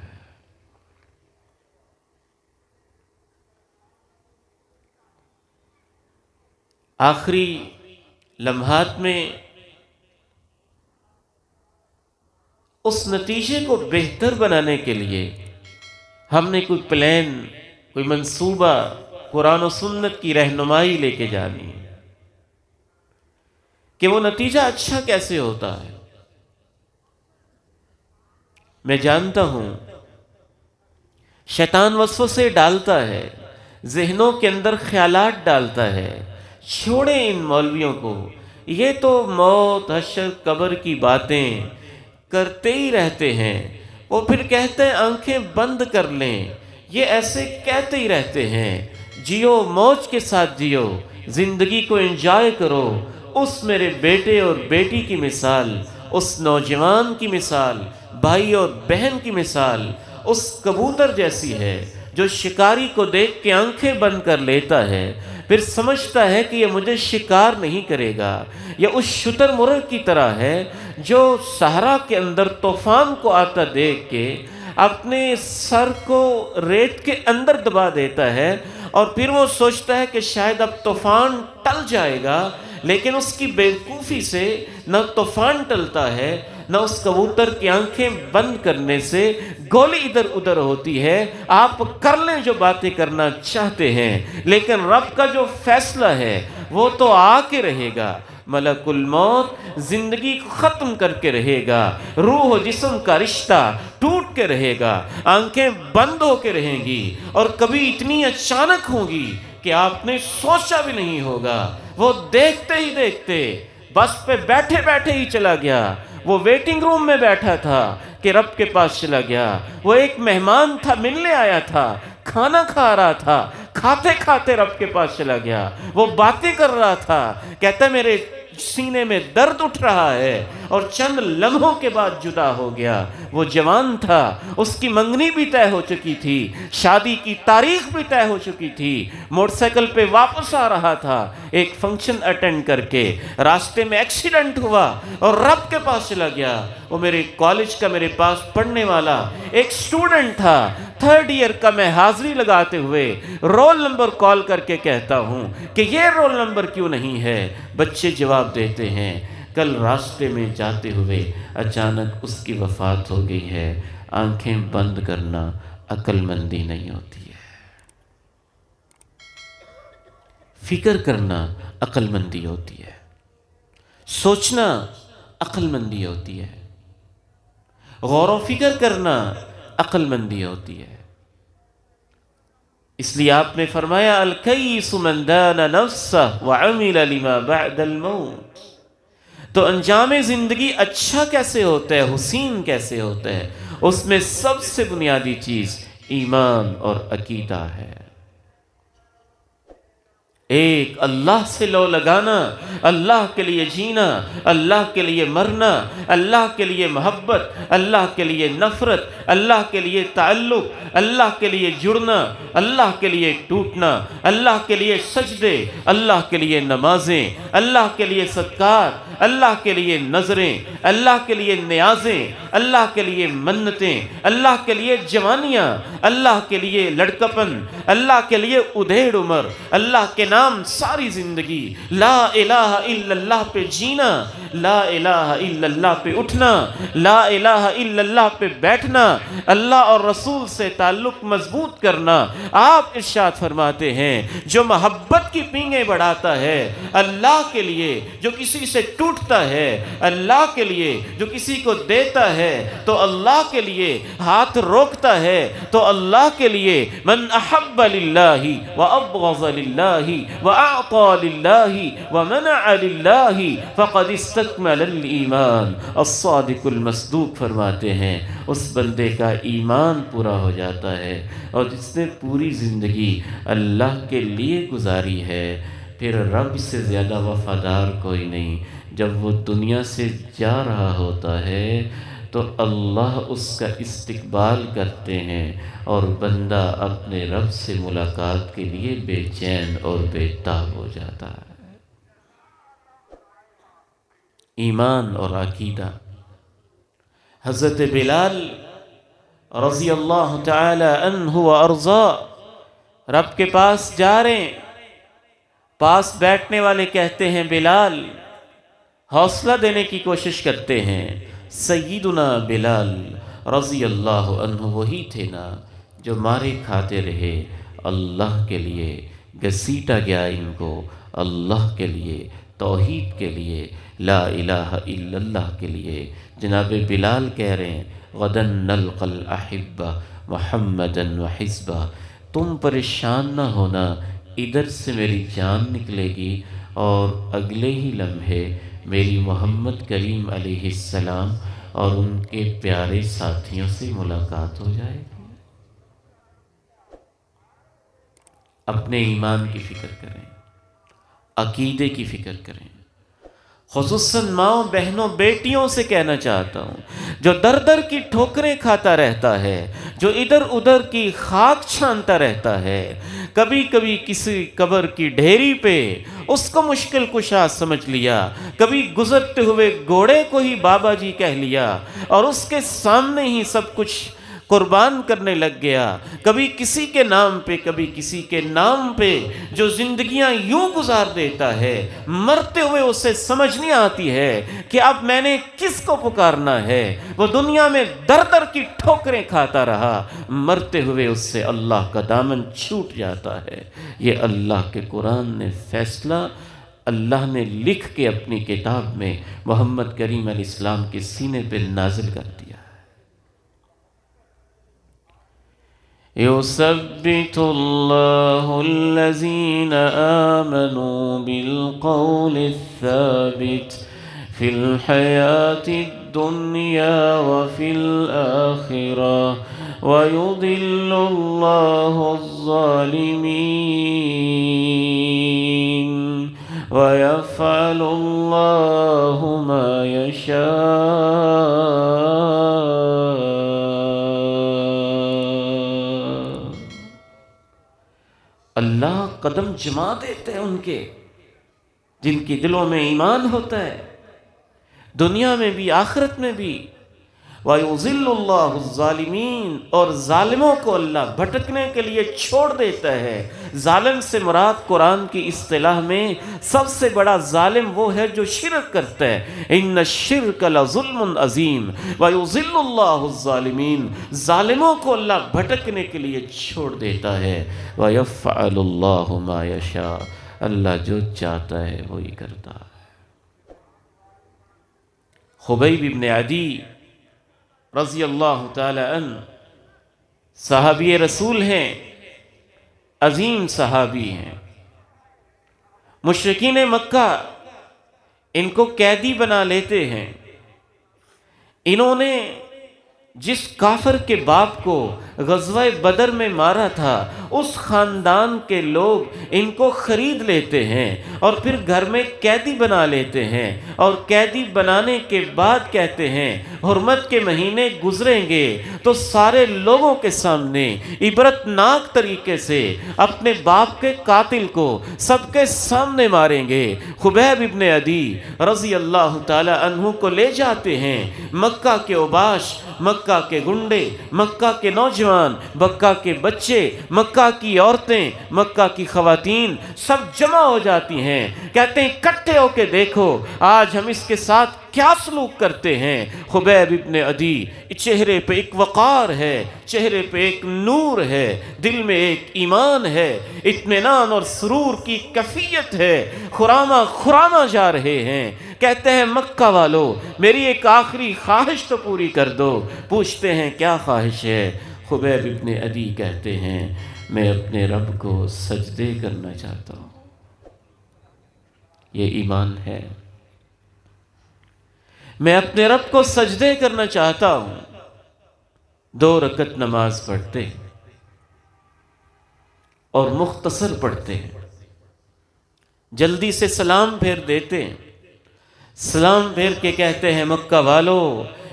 آخری لمحات میں اس نتیجے کو بہتر بنانے کے لیے ہم نے کوئی پلان، کوئی منصوبہ قرآن و سنت کی رہنمائی لے کے جانی ہے کہ وہ نتیجہ اچھا کیسے ہوتا ہے۔ میں جانتا ہوں شیطان وسوسے ڈالتا ہے، ذہنوں کے اندر خیالات ڈالتا ہے، چھوڑیں ان مولویوں کو، یہ تو موت، حشر، قبر کی باتیں کرتے ہی رہتے ہیں، وہ پھر کہتے ہیں آنکھیں بند کر لیں، یہ ایسے کہتے ہی رہتے ہیں۔ جیو، موج کے ساتھ جیو، زندگی کو انجوائے کرو۔ اس میرے بیٹے اور بیٹی کی مثال، اس نوجوان کی مثال، بھائی اور بہن کی مثال اس کبوتر جیسی ہے جو شکاری کو دیکھ کے آنکھیں بند کر لیتا ہے، پھر سمجھتا ہے کہ یہ مجھے شکار نہیں کرے گا۔ یہ اس شتر مرغ کی طرح ہے جو صحرا کے اندر طوفان کو آتا دیکھ کے اپنے سر کو ریت کے اندر دبا دیتا ہے اور پھر وہ سوچتا ہے کہ شاید اب طوفان ٹل جائے گا، لیکن اس کی بیوقوفی سے نہ طوفان ٹلتا ہے، نہ اس کبوتر کی آنکھیں بند کرنے سے گولی ادھر ادھر ہوتی ہے۔ آپ کر لیں جو باتیں کرنا چاہتے ہیں، لیکن رب کا جو فیصلہ ہے وہ تو آ کے رہے گا۔ ملک الموت زندگی کو ختم کر کے رہے گا، روح و جسم کا رشتہ ٹوٹ کے رہے گا، آنکھیں بند ہو کے رہیں گی اور کبھی اتنی اچانک ہوں گی کہ آپ نے سوچا بھی نہیں ہوگا۔ وہ دیکھتے ہی دیکھتے بس پہ بیٹھے بیٹھے ہی چلا گیا، وہ ویٹنگ روم میں بیٹھا تھا کہ رب کے پاس چلا گیا، وہ ایک مہمان تھا ملنے آیا تھا، کھانا کھا رہا تھا، کھاتے کھاتے رب کے پاس چلا گیا، وہ باتیں کر رہا تھا، کہتا ہے میرے سینے میں درد اٹھ رہا ہے اور چند لمحوں کے بعد جدا ہو گیا۔ وہ جوان تھا، اس کی منگنی بھی طے ہو چکی تھی، شادی کی تاریخ بھی طے ہو چکی تھی، موٹر سائیکل پہ واپس آ رہا تھا ایک فنکشن اٹینڈ کر کے، راستے میں ایکسیڈنٹ ہوا اور رب کے پاس چلا گیا۔ وہ میرے کالج کا میرے پاس پڑھنے والا ایک سٹوڈنٹ تھا، 3rd ایئر کا، میں حاضری لگاتے ہوئے رول نمبر کال کر کے کہتا ہوں کہ یہ رول نمبر کیوں نہیں ہے؟ بچے جواب دیتے ہیں کل راستے میں جاتے ہوئے اچانک اس کی وفات ہو گئی ہے۔ آنکھیں بند کرنا عقل مندی نہیں ہوتی ہے، فکر کرنا عقل مندی ہوتی ہے، سوچنا عقل مندی ہوتی ہے، غور و فکر کرنا عقل مندی ہوتی ہے۔ اس لیے آپ نے فرمایا الکیس من دان نفسہ وعمل لما بعد الموت۔ تو انجام زندگی اچھا کیسے ہوتا ہے، حسین کیسے ہوتا ہے؟ اس میں سب سے بنیادی چیز ایمان اور عقیدہ ہے۔ ایک اللہ سے لو لگانا، اللہ کے لیے جینا، اللہ کے لیے مرنا، اللہ کے لیے محبت، اللہ کے لیے نفرت، اللہ کے لیے تعلق، اللہ کے لیے جڑنا، اللہ کے لیے ٹوٹنا، اللہ کے لیے سجدے، اللہ کے لیے نمازیں، اللہ کے لیے صدقات، اللہ کے لیے نظریں، اللہ کے لیے نیازیں، اللہ کے لیے منتیں، اللہ کے لیے جوانیاں، اللہ کے لیے لڑکپن، اللہ کے لیے ادھیڑ عمر، اللہ کے نام ساری زندگی، لا الہ الا اللہ پہ جینا، لا الہ الا اللہ پہ اٹھنا، لا الہ الا اللہ پہ بیٹھنا، اللہ اور رسول سے تعلق مضبوط کرنا۔ آپ ارشاد فرماتے ہیں جو محبت کی پینگیں بڑھاتا ہے اللہ کے لیے، جو کسی سے ٹوٹتا ہے اللہ کے لیے، جو کسی کو دیتا ہے تو اللہ کے لیے، ہاتھ روکتا ہے تو اللہ کے لیے، من احب للہ وابغض للہ وَأَعْطَى لِلَّهِ وَمَنَعَ لِلَّهِ فَقَدْ اسْتَكْمَلَ الْإِيمَانِ۔ الصادق المصدوق فرماتے ہیں اس بندے کا ایمان پورا ہو جاتا ہے، اور جس نے پوری زندگی اللہ کے لیے گزاری ہے، پھر رب سے زیادہ وفادار کوئی نہیں۔ جب وہ دنیا سے جا رہا ہوتا ہے تو اللہ اس کا استقبال کرتے ہیں اور بندہ اپنے رب سے ملاقات کے لیے بے چین اور بے تاب ہو جاتا ہے۔ ایمان اور عقیدہ۔ حضرت بلال رضی اللہ تعالی عنہ و ارضا رب کے پاس جا رہے ہیں، پاس بیٹھنے والے کہتے ہیں بلال، حوصلہ دینے کی کوشش کرتے ہیں۔ سیدنا بلال رضی اللہ عنہ وہی تھے نا جو مارے کھاتے رہے اللہ کے لیے، گھسیٹا گیا ان کو اللہ کے لیے، توحید کے لیے، لا الہ الا اللہ کے لیے۔ جناب بلال کہہ رہے ہیں غدن نلقى الاحبہ محمدا وحزبہ، تم پریشان نہ ہونا، ادھر سے میری جان نکلے گی اور اگلے ہی لمحے میری محمد کریم علیہ السلام اور ان کے پیارے ساتھیوں سے ملاقات ہو جائے گی۔ اپنے ایمان کی فکر کریں، عقیدے کی فکر کریں۔ خصوصاً ماؤں بہنوں بیٹیوں سے کہنا چاہتا ہوں، جو در در کی ٹھوکریں کھاتا رہتا ہے، جو ادھر ادھر کی خاک چھانتا رہتا ہے، کبھی کبھی کسی قبر کی ڈھیری پہ اس کو مشکل کشا سمجھ لیا، کبھی گزرتے ہوئے گھوڑے کو ہی بابا جی کہہ لیا اور اس کے سامنے ہی سب کچھ قربان کرنے لگ گیا، کبھی کسی کے نام پہ کبھی کسی کے نام پہ، جو زندگیاں یوں گزار دیتا ہے، مرتے ہوئے اسے سمجھ نہیں آتی ہے کہ اب میں نے کس کو پکارنا ہے۔ وہ دنیا میں در در کی ٹھوکریں کھاتا رہا، مرتے ہوئے اس سے اللہ کا دامن چھوٹ جاتا ہے۔ یہ اللہ کے قرآن نے فیصلہ اللہ نے لکھ کے اپنی کتاب میں محمد کریم علیہ السلام کے سینے پہ نازل کر دیا۔ يثبت الله الذين آمنوا بالقول الثابت في الحياة الدنيا وفي الآخرة ويضل الله الظالمين وَيَفْعَلُ اللَّهُ مَا يَشَاءُ۔ اللہ قدم جما دیتے ہیں ان کے جن کے دلوں میں ایمان ہوتا ہے، دنیا میں بھی آخرت میں بھی۔ وَيُضِلُّ اللَّهُ الظَّالِمِينَ، اور ظالموں کو اللہ بھٹکنے کے لیے چھوڑ دیتا ہے۔ ظالم سے مراد قرآن کی اصطلاح میں سب سے بڑا ظالم وہ ہے جو شرک کرتا ہے۔ إِنَّ الشِّرْكَ لَظُلْمٌ عَظِيمٌ وَيُضِلُّ اللَّهُ الظَّالِمِينَ، ظالموں کو اللہ بھٹکنے کے لیے چھوڑ دیتا ہے۔ وَيَفْعَلُ اللَّهُ مَا يَشَاءُ، اللہ جو چاہتا ہے وہی کرتا ہے۔ خبیب ابن عدی رضی اللہ تعالی عنہ صحابی رسول ہیں، عظیم صحابی ہیں۔ مشرکین مکہ ان کو قیدی بنا لیتے ہیں۔ انہوں نے جس کافر کے باپ کو غزوہ بدر میں مارا تھا، اس خاندان کے لوگ ان کو خرید لیتے ہیں اور پھر گھر میں قیدی بنا لیتے ہیں، اور قیدی بنانے کے بعد کہتے ہیں حرمت کے مہینے گزریں گے تو سارے لوگوں کے سامنے عبرت ناک طریقے سے اپنے باپ کے قاتل کو سب کے سامنے ماریں گے۔ خبیب ابن عدی رضی اللہ تعالی عنہ کو لے جاتے ہیں۔ مکہ کے اوباش، مکہ کے گنڈے، مکہ کے نوجوان، مکہ کے بچے، مکہ کی عورتیں، مکہ کی خواتین سب جمع ہو جاتی ہیں۔ کہتے ہیں اکٹھے ہو کے دیکھو آج ہم اس کے ساتھ کیا سلوک کرتے ہیں۔ خبیب ابن عدی چہرے پہ ایک وقار ہے، چہرے پہ ایک نور ہے، دل میں ایک ایمان ہے، اطمینان اور سرور کی کیفیت ہے۔ خرامہ جا رہے ہیں، کہتے ہیں مکہ والو میری ایک آخری خواہش تو پوری کر دو۔ پوچھتے ہیں کیا خواہش ہے؟ خبیب ابن عدی کہتے ہیں میں اپنے رب کو سجدے کرنا چاہتا ہوں۔ یہ ایمان ہے، میں اپنے رب کو سجدے کرنا چاہتا ہوں۔ 2 رکعت نماز پڑھتے اور مختصر پڑھتے ہیں، جلدی سے سلام پھیر دیتے ہیں۔ سلام پھیر کے کہتے ہیں مکہ والو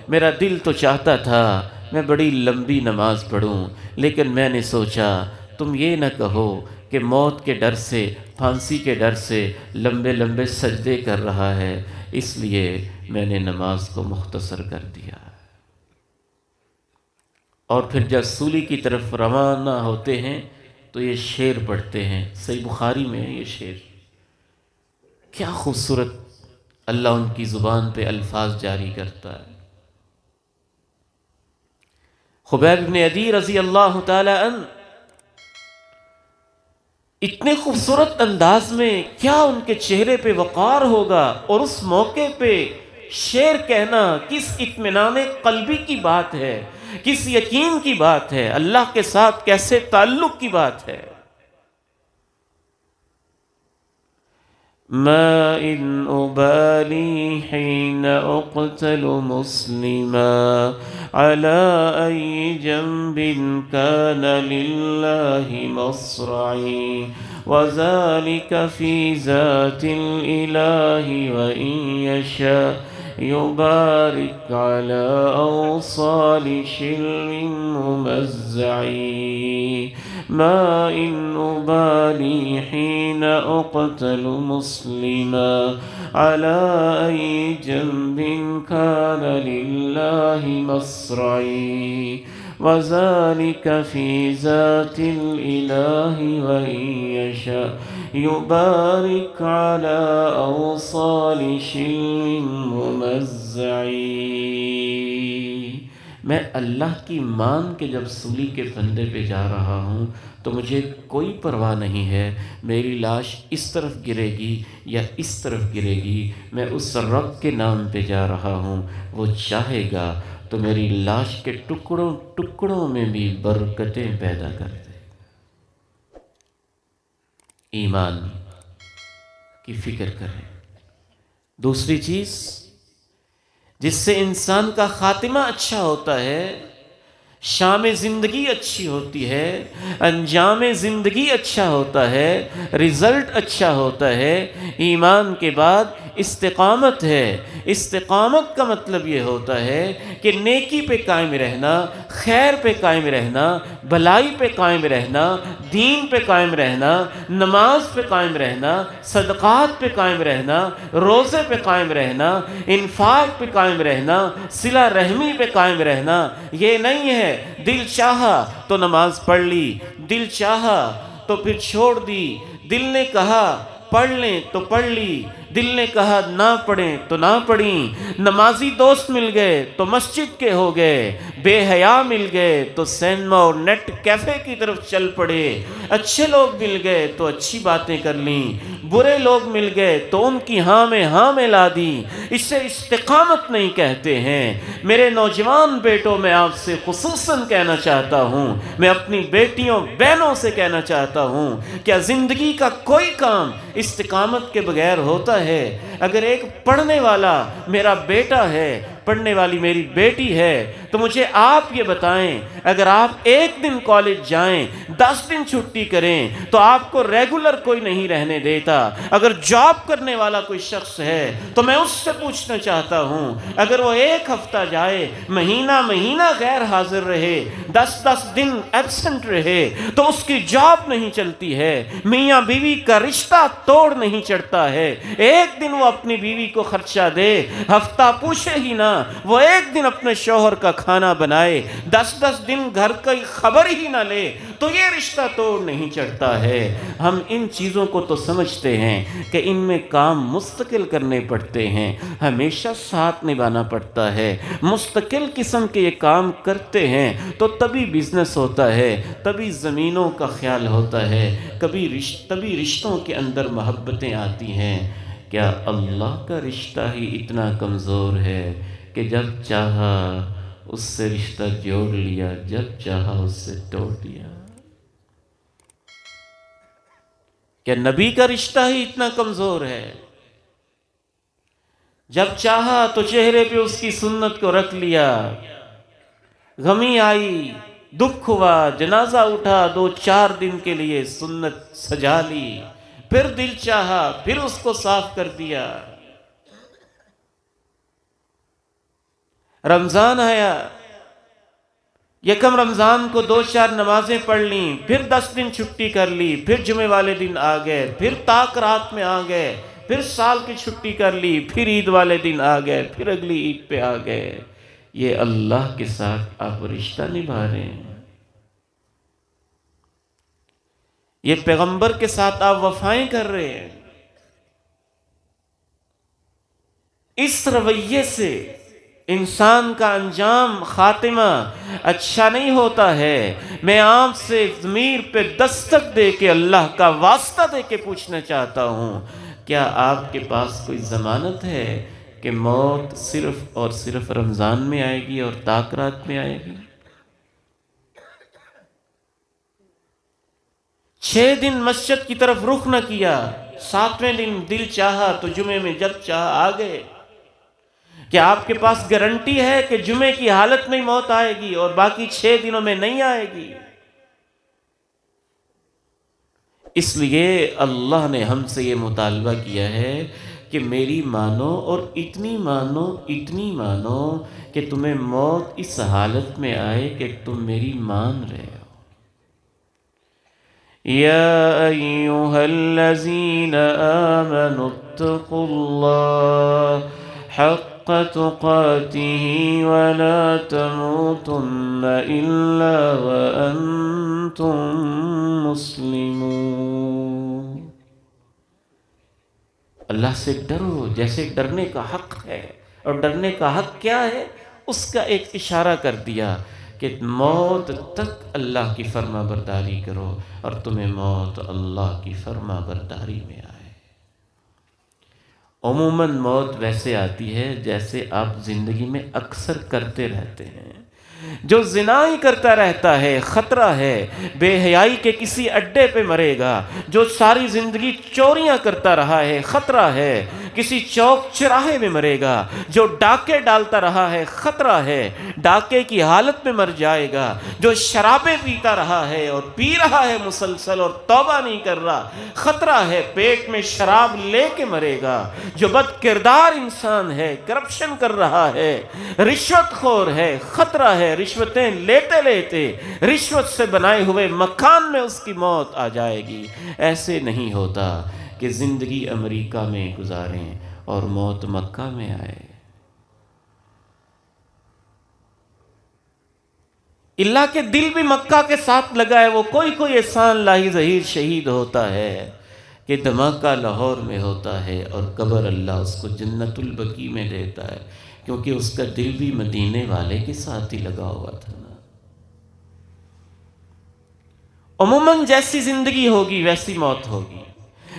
میرا دل تو چاہتا تھا میں بڑی لمبی نماز پڑھوں، لیکن میں نے سوچا تم یہ نہ کہو کہ موت کے ڈر سے، پھانسی کے ڈر سے لمبے لمبے سجدے کر رہا ہے، اس لیے میں نے نماز کو مختصر کر دیا۔ اور پھر جب سولی کی طرف روانہ ہوتے ہیں تو یہ شعر پڑھتے ہیں، صحیح بخاری میں ہے یہ شعر۔ کیا خوبصورت اللہ ان کی زبان پہ الفاظ جاری کرتا ہے۔ خبیب ابن عدی رضی اللہ تعالی عنہ اتنے خوبصورت انداز میں، کیا ان کے چہرے پہ وقار ہوگا، اور اس موقع پہ شعر کہنا کس اطمینان قلبی کی بات ہے، کس یقین کی بات ہے، اللہ کے ساتھ کیسے تعلق کی بات ہے۔ ما إن أبالي حين أقتل مسلما على أي جنب كان لله مصرعي وذلك في ذات الإله وإن يشاء يبارك على أوصال شل ممزعي ما إن أبالي حين أقتل مسلما على أي جنب كان لله مصرعي وذلك في ذات الإله وإن يشاء يبارك على أوصال شل ممزعي۔ میں اللہ کی مان کے جب سولی کے پھندے پہ جا رہا ہوں تو مجھے کوئی پرواہ نہیں ہے میری لاش اس طرف گرے گی یا اس طرف گرے گی، میں اس رب کے نام پہ جا رہا ہوں، وہ چاہے گا تو میری لاش کے ٹکڑوں ٹکڑوں میں بھی برکتیں پیدا کر دے۔ ایمان کی فکر کریں۔ دوسری چیز جس سے انسان کا خاتمہ اچھا ہوتا ہے، شام زندگی اچھی ہوتی ہے، انجام زندگی اچھا ہوتا ہے، رزلٹ اچھا ہوتا ہے۔ ایمان کے بعد استقامت ہے۔ استقامت کا مطلب یہ ہوتا ہے کہ نیکی پہ قائم رہنا، خیر پہ قائم رہنا، بھلائی پہ قائم رہنا، دین پہ قائم رہنا، نماز پہ قائم رہنا، صدقات پہ قائم رہنا، روزے پہ قائم رہنا، انفاق پہ قائم رہنا، صلہ رحمی پہ قائم رہنا۔ یہ نہیں ہے دل چاہا تو نماز پڑھ لی، دل چاہا تو پھر چھوڑ دی، دل نے کہا پڑھ لیں تو پڑھ لی، دل نے کہا نہ پڑھیں تو نہ پڑھیں، نمازی دوست مل گئے تو مسجد کے ہو گئے، بے حیا مل گئے تو سینما اور نیٹ کیفے کی طرف چل پڑے، اچھے لوگ مل گئے تو اچھی باتیں کر لیں، برے لوگ مل گئے تو ان کی ہاں میں لا دی۔ اسے استقامت نہیں کہتے ہیں۔ میرے نوجوان بیٹوں میں آپ سے خصوصاً کہنا چاہتا ہوں، میں اپنی بیٹیوں بہنوں سے کہنا چاہتا ہوں، کیا زندگی کا کوئی کام استقامت کے بغیر ہوتا ہے؟ اگر ایک پڑھنے والا میرا بیٹا ہے، پڑھنے والی میری بیٹی ہے، تو مجھے آپ یہ بتائیں، اگر آپ ایک دن کالج جائیں، 10 دن چھٹی کریں، تو آپ کو ریگولر کوئی نہیں رہنے دیتا۔ اگر جاب کرنے والا کوئی شخص ہے تو میں اس سے پوچھنا چاہتا ہوں، اگر وہ ایک ہفتہ جائے، مہینہ غیر حاضر رہے، 10 دن ایبسنٹ رہے، تو اس کی جاب نہیں چلتی ہے، میاں بیوی کا رشتہ توڑ نہیں چڑھتا ہے۔ ایک دن وہ اپنی بیوی کو خرچہ دے، ہفتہ پوچھے ہی نہ، وہ ایک دن اپنے شوہر کا کھانا بنائے، 10 دن گھر کی خبر ہی نہ لے، تو یہ رشتہ توڑ نہیں چڑھتا ہے۔ ہم ان چیزوں کو تو سمجھتے ہیں کہ ان میں کام مستقل کرنے پڑتے ہیں، ہمیشہ ساتھ نبھانا پڑتا ہے، مستقل قسم کے یہ کام کرتے ہیں تو تبھی بزنس ہوتا ہے، تبھی زمینوں کا خیال ہوتا ہے، تبھی رشتوں کے اندر محبتیں آتی ہیں۔ کیا اللہ کا رشتہ ہی اتنا کمزور ہے کہ جب چاہا اس سے رشتہ جوڑ لیا، جب چاہا اس سے توڑ دیا؟ کیا نبی کا رشتہ ہی اتنا کمزور ہے؟ جب چاہا تو چہرے پہ اس کی سنت کو رکھ لیا، غمی آئی، دکھ ہوا، جنازہ اٹھا، 2-4 دن کے لیے سنت سجا لی، پھر دل چاہا، پھر اس کو صاف کر دیا۔ رمضان آیا، یکم رمضان کو 2-4 نمازیں پڑھ لیں، پھر 10 دن چھٹی کر لی، پھر جمعے والے دن آ گئے، پھر تاک رات میں آ گئے، پھر سال کی چھٹی کر لی، پھر عید والے دن آ گئے، پھر اگلی عید پہ آ گئے۔ یہ اللہ کے ساتھ آپ رشتہ نبھا رہے ہیں، یہ پیغمبر کے ساتھ آپ وفائیں کر رہے ہیں۔ اس رویے سے انسان کا انجام خاتمہ اچھا نہیں ہوتا ہے۔ میں آپ سے ضمیر پہ دستک دے کے اللہ کا واسطہ دے کے پوچھنا چاہتا ہوں، کیا آپ کے پاس کوئی ضمانت ہے کہ موت صرف اور صرف رمضان میں آئے گی اور تاک رات میں آئے گی؟ 6 دن مسجد کی طرف رخ نہ کیا، 7ویں دن دل چاہا تو جمعے میں جب چاہا آ گئے۔ کیا آپ کے پاس گارنٹی ہے کہ جمعے کی حالت میں موت آئے گی اور باقی 6 دنوں میں نہیں آئے گی؟ اس لیے اللہ نے ہم سے یہ مطالبہ کیا ہے کہ میری مانو اور اتنی مانو کہ تمہیں موت اس حالت میں آئے کہ تم میری مان رہے ہو۔ یا ایھا الذین آمنوا اتقوا اللہ حق تقاته ولا تموتن الا وانتم مسلمون۔ اللہ سے ڈرو جیسے ڈرنے کا حق ہے، اور ڈرنے کا حق کیا ہے؟ اس کا ایک اشارہ کر دیا کہ موت تک اللہ کی فرما برداری کرو، اور تمہیں موت اللہ کی فرما برداری میں آئے۔ عموماً موت ویسے آتی ہے جیسے آپ زندگی میں اکثر کرتے رہتے ہیں۔ جو زنا ہی کرتا رہتا ہے خطرہ ہے، بے حیائی کے کسی اڈے پہ مرے گا۔ جو ساری زندگی چوریاں کرتا رہا ہے خطرہ ہے۔ کسی چوک چراہے میں مرے گا، جو ڈاکے ڈالتا رہا ہے خطرہ ہے ڈاکے کی حالت میں مر جائے گا، جو شرابیں پیتا رہا ہے اور پی رہا ہے مسلسل اور توبہ نہیں کر رہا خطرہ ہے پیٹ میں شراب لے کے مرے گا، جو بد کردار انسان ہے کرپشن کر رہا ہے رشوت خور ہے خطرہ ہے رشوتیں لیتے لیتے رشوت سے بنائے ہوئے مکان میں اس کی موت آ جائے گی۔ ایسے نہیں ہوتا کہ زندگی امریکہ میں گزاریں اور موت مکہ میں آئے۔ اللہ کے دل بھی مکہ کے ساتھ لگا ہے، وہ کوئی احسان لاہی ظہیر شہید ہوتا ہے کہ دھماکہ لاہور میں ہوتا ہے اور قبر اللہ اس کو جنت البقیع میں دیتا ہے، کیونکہ اس کا دل بھی مدینے والے کے ساتھ ہی لگا ہوا تھا نا۔ عموماً جیسی زندگی ہوگی ویسی موت ہوگی،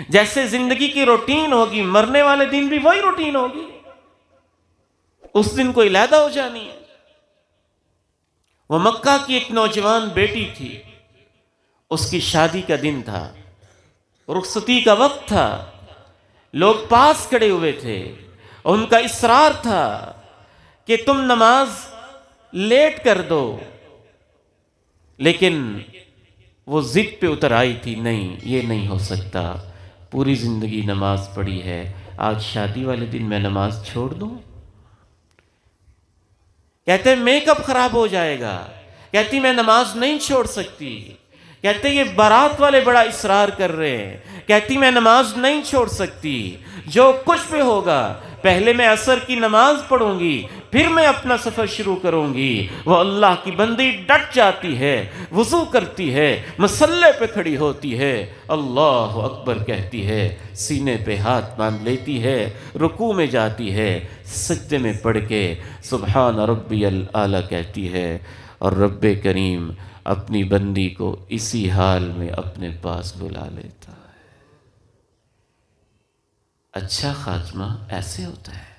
جیسے زندگی کی روٹین ہوگی مرنے والے دن بھی وہی روٹین ہوگی، اس دن کوئی علیحدہ ہو جانی ہے۔ وہ مکہ کی ایک نوجوان بیٹی تھی، اس کی شادی کا دن تھا، رخصتی کا وقت تھا، لوگ پاس کھڑے ہوئے تھے، ان کا اصرار تھا کہ تم نماز لیٹ کر دو، لیکن وہ ضد پہ اتر آئی تھی، نہیں یہ نہیں ہو سکتا، پوری زندگی نماز پڑھی ہے، آج شادی والے دن میں نماز چھوڑ دوں؟ کہتے ہیں میک اپ خراب ہو جائے گا، کہتی میں نماز نہیں چھوڑ سکتی، کہتے یہ بارات والے بڑا اصرار کر رہے ہیں، کہتی میں نماز نہیں چھوڑ سکتی، جو کچھ بھی ہوگا پہلے میں عصر کی نماز پڑھوں گی پھر میں اپنا سفر شروع کروں گی۔ وہ اللہ کی بندی ڈٹ جاتی ہے، وضو کرتی ہے، مصلے پہ کھڑی ہوتی ہے، اللہ اکبر کہتی ہے، سینے پہ ہاتھ باندھ لیتی ہے، رکوع میں جاتی ہے، سجدے میں پڑھ کے سبحان ربی الاعلی کہتی ہے، اور رب کریم اپنی بندی کو اسی حال میں اپنے پاس بلا لیتا ہے۔ اچھا خاتمہ ایسے ہوتا ہے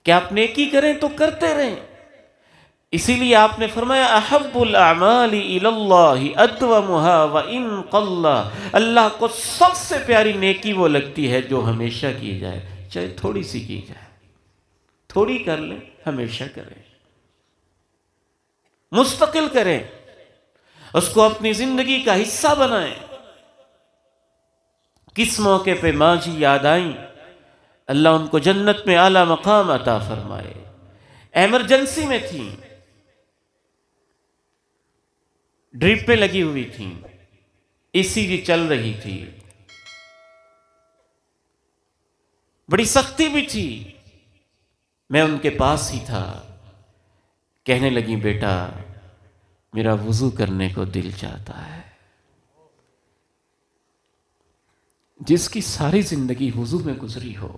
کہ آپ نیکی کریں تو کرتے رہیں، اسی لیے آپ نے فرمایا احب الاعمال الی اللہ ادومها وان قل، اللہ کو سب سے پیاری نیکی وہ لگتی ہے جو ہمیشہ کی جائے، چاہے تھوڑی سی کی جائے، تھوڑی کر لیں ہمیشہ کریں، مستقل کریں، اس کو اپنی زندگی کا حصہ بنائیں۔ کس موقع پہ ماں جی یاد آئیں، اللہ ان کو جنت میں اعلیٰ مقام عطا فرمائے، ایمرجنسی میں تھیں، ڈرپیں لگی ہوئی تھیں، ECG چل رہی تھی، بڑی سختی بھی تھی، میں ان کے پاس ہی تھا، کہنے لگی بیٹا میرا وضو کرنے کو دل چاہتا ہے۔ جس کی ساری زندگی وضو میں گزری ہو،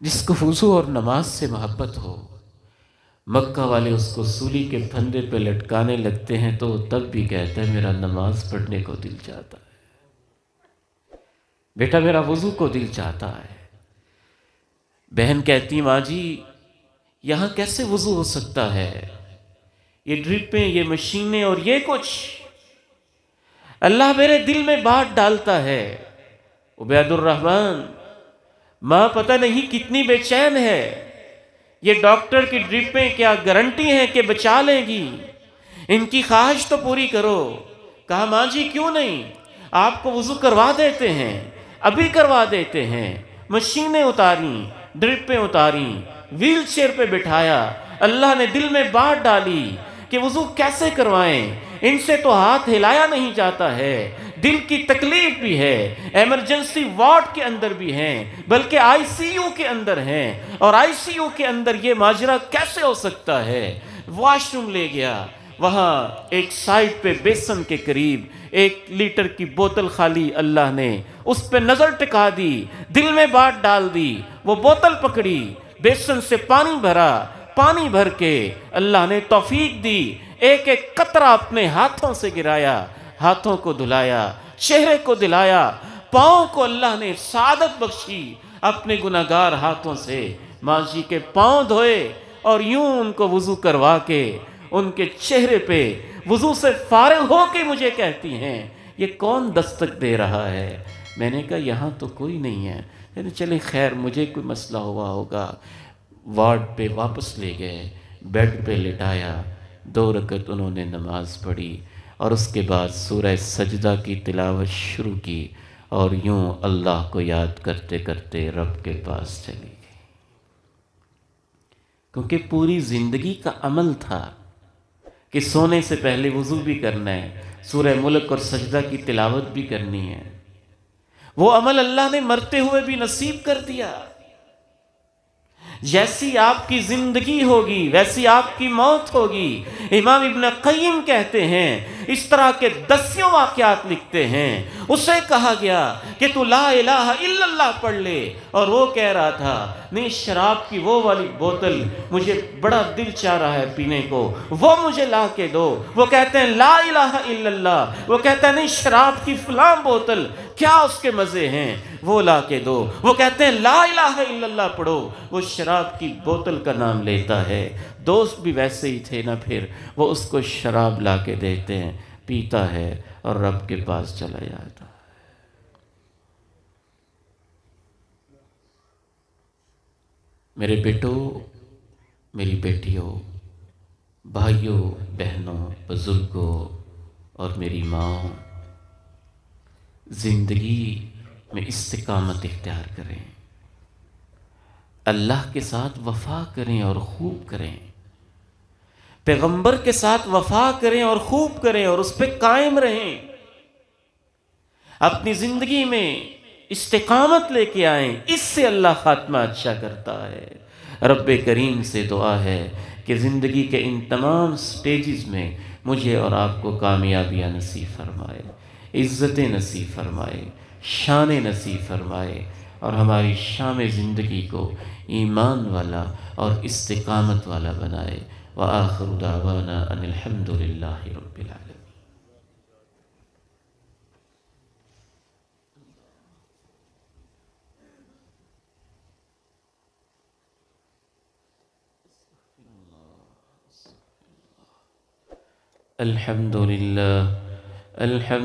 جس کو وضو اور نماز سے محبت ہو، مکہ والے اس کو سولی کے پھندے پہ لٹکانے لگتے ہیں تو وہ تب بھی کہتا ہے میرا نماز پڑھنے کو دل چاہتا ہے، بیٹا میرا وضو کو دل چاہتا ہے۔ بہن کہتی ماں جی یہاں کیسے وضو ہو سکتا ہے، یہ ڈرپیں، یہ مشینیں اور یہ کچھ، اللہ میرے دل میں بات ڈالتا ہے۔ عبید الرحمن ماں پتہ نہیں کتنی بے چین ہے، یہ ڈاکٹر کی ڈرپیں کیا گارنٹی ہیں کہ بچا لیں گی، ان کی خواہش تو پوری کرو۔ کہا ماں جی کیوں نہیں، آپ کو وضو کروا دیتے ہیں، ابھی کروا دیتے ہیں۔ مشینیں اتاریں، ڈرپیں اتاریں، ویل چیئر پہ بٹھایا، اللہ نے دل میں بات ڈالی کہ وضو کیسے کروائیں، ان سے تو ہاتھ ہلایا نہیں جاتا ہے، دل کی تکلیف بھی ہے، ایمرجنسی وارڈ کے اندر بھی ہیں، بلکہ ICU کے اندر ہیں، اور ICU کے اندر یہ ماجرا کیسے ہو سکتا ہے۔ واش روم لے گیا، وہاں ایک سائڈ پہ بیسن کے قریب 1 لیٹر کی بوتل خالی، اللہ نے اس پہ نظر ٹکا دی، دل میں بات ڈال دی، وہ بوتل پکڑی، بیسن سے پانی بھرا، پانی بھر کے اللہ نے توفیق دی، ایک ایک قطرہ اپنے ہاتھوں سے گرایا، ہاتھوں کو دھلایا، چہرے کو دلایا، پاؤں کو اللہ نے سعادت بخشی، اپنے گناہگار ہاتھوں سے ماں جی کے پاؤں دھوئے، اور یوں ان کو وضو کروا کے ان کے چہرے پہ وضو سے فارغ ہو کے مجھے کہتی ہیں یہ کون دستک دے رہا ہے، میں نے کہا یہاں تو کوئی نہیں ہے، کہتے چلیں خیر مجھے کوئی مسئلہ ہوا ہوگا۔ وارڈ پہ واپس لے گئے، بیڈ پہ لٹایا، 2 رکعت انہوں نے نماز پڑھی اور اس کے بعد سورہ سجدہ کی تلاوت شروع کی، اور یوں اللہ کو یاد کرتے کرتے رب کے پاس چلی گئی، کیونکہ پوری زندگی کا عمل تھا کہ سونے سے پہلے وضو بھی کرنا ہے، سورہ ملک اور سجدہ کی تلاوت بھی کرنی ہے۔ وہ عمل اللہ نے مرتے ہوئے بھی نصیب کر دیا۔ جیسی آپ کی زندگی ہوگی ویسی آپ کی موت ہوگی۔ امام ابن قیم کہتے ہیں، اس طرح کے دسیوں واقعات لکھتے ہیں، اسے کہا گیا کہ تو لا الہ الا اللہ پڑھ لے، اور وہ کہہ رہا تھا نہیں شراب کی وہ والی بوتل مجھے بڑا دل چاہ رہا ہے پینے کو، وہ مجھے لا کے دو۔ وہ کہتے ہیں لا الہ الا اللہ، وہ کہتا ہے نہیں شراب کی فلاں بوتل کیا اس کے مزے ہیں، وہ لا کے دو۔ وہ کہتے ہیں لا الہ الا اللہ پڑھو، وہ شراب کی بوتل کا نام لیتا ہے۔ دوست بھی ویسے ہی تھے نا، پھر وہ اس کو شراب لا کے دیتے ہیں، پیتا ہے اور رب کے پاس چلا جاتا ہے۔ میرے بیٹو، میری بیٹیوں، بھائیوں، بہنوں، بزرگوں اور میری ماں، زندگی میں استقامت اختیار کریں، اللہ کے ساتھ وفا کریں اور خوب کریں، پیغمبر کے ساتھ وفا کریں اور خوب کریں اور اس پہ قائم رہیں، اپنی زندگی میں استقامت لے کے آئیں، اس سے اللہ خاتمہ اچھا کرتا ہے۔ رب کریم سے دعا ہے کہ زندگی کے ان تمام سٹیجز میں مجھے اور آپ کو کامیابیاں نصیب فرمائے، عزتیں نصیب فرمائے، شان نصیب فرمائے، اور ہماری شام زندگی کو ایمان والا اور استقامت والا بنائے۔ وآخر دعوانا ان الحمد للہ رب العالمین۔ الحمد للہ، الحمد